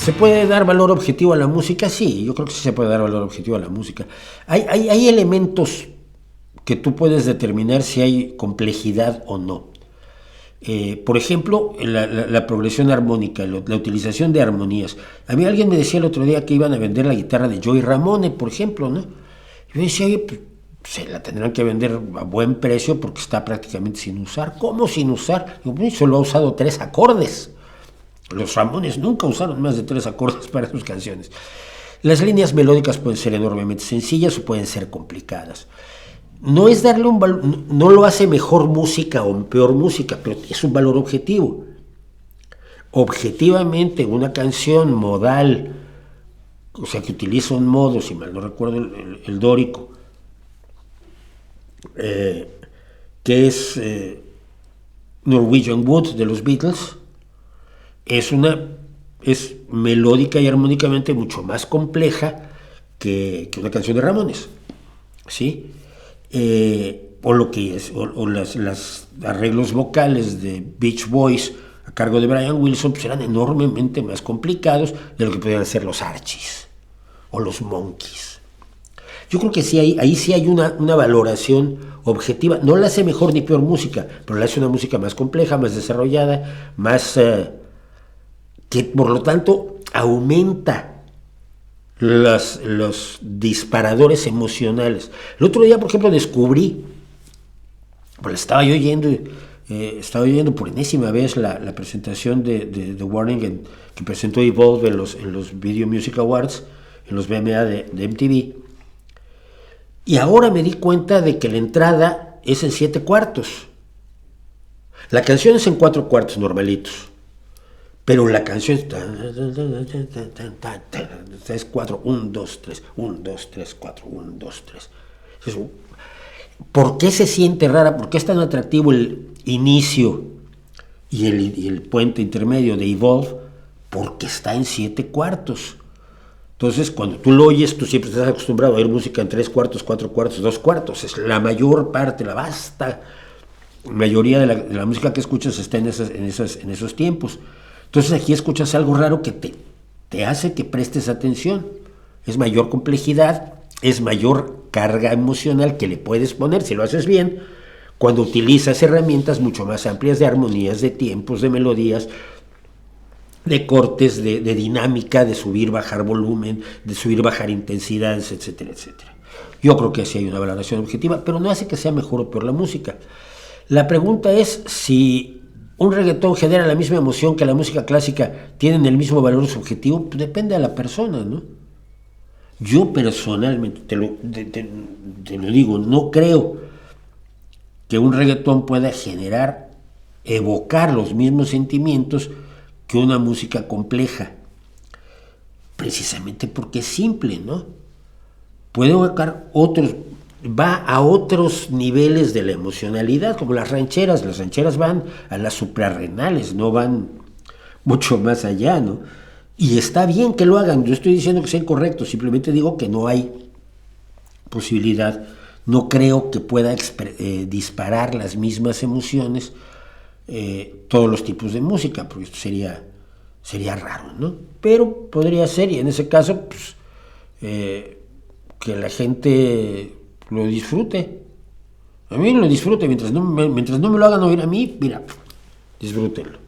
¿Se puede dar valor objetivo a la música? Sí, yo creo que sí se puede dar valor objetivo a la música. Hay elementos que tú puedes determinar si hay complejidad o no. Por ejemplo, la progresión armónica, la utilización de armonías. A mí alguien me decía el otro día que iban a vender la guitarra de Joey Ramone, por ejemplo, ¿no? Yo decía, oye, pues, se la tendrán que vender a buen precio porque está prácticamente sin usar. ¿Cómo sin usar? Yo, pues, solo ha usado 3 acordes. Los Ramones nunca usaron más de 3 acordes para sus canciones. Las líneas melódicas pueden ser enormemente sencillas o pueden ser complicadas. No es darle un valor, no lo hace mejor música o peor música, pero es un valor objetivo. Objetivamente, una canción modal, o sea, que utiliza un modo, si mal no recuerdo, el dórico, que es Norwegian Wood de los Beatles, es melódica y armónicamente mucho más compleja que una canción de Ramones, ¿sí? O lo que es, o las arreglos vocales de Beach Boys a cargo de Brian Wilson, pues eran enormemente más complicados de lo que podían ser los Archies o los Monkees. Yo creo que sí ahí sí hay una valoración objetiva. No la hace mejor ni peor música, pero la hace una música más compleja, más desarrollada, más que por lo tanto aumenta los disparadores emocionales. El otro día, por ejemplo, descubrí, pues estaba yo oyendo por enésima vez la presentación de The Warning que presentó Evolve en los Video Music Awards, en los VMA de MTV. Y ahora me di cuenta de que la entrada es en 7/4. La canción es en 4/4 normalitos. Pero la canción es 4, 1, 2, 3, 1, 2, 3, 4, 1, 2, 3. ¿Por qué se siente rara? ¿Por qué es tan atractivo el inicio y el puente intermedio de Evolve? Porque está en 7/4. Entonces, cuando tú lo oyes, tú siempre estás acostumbrado a oír música en 3/4, 4/4, 2/4. Es la mayor parte, la vasta mayoría de la música que escuchas está en esos tiempos. Entonces aquí escuchas algo raro que te hace que prestes atención. Es mayor complejidad, es mayor carga emocional que le puedes poner, si lo haces bien, cuando utilizas herramientas mucho más amplias de armonías, de tiempos, de melodías, de cortes, de dinámica, de subir, bajar volumen, de subir, bajar intensidades, etcétera, etcétera. Yo creo que sí hay una valoración objetiva, pero no hace que sea mejor o peor la música. La pregunta es si un reggaetón genera la misma emoción que la música clásica, ¿tienen el mismo valor subjetivo? Pues depende de la persona, ¿no? Yo personalmente, te lo digo, no creo que un reggaetón pueda evocar los mismos sentimientos que una música compleja, precisamente porque es simple, ¿no? Puede evocar va a otros niveles de la emocionalidad, como las rancheras van a las suprarrenales, no van mucho más allá, ¿no? Y está bien que lo hagan, yo estoy diciendo que sea incorrecto, simplemente digo que no hay posibilidad, no creo que pueda disparar las mismas emociones todos los tipos de música, porque esto sería raro, ¿no? Pero podría ser, y en ese caso, pues, que la gente lo disfrute. A mí lo disfrute, mientras no me lo hagan oír a mí, mira, disfrútenlo.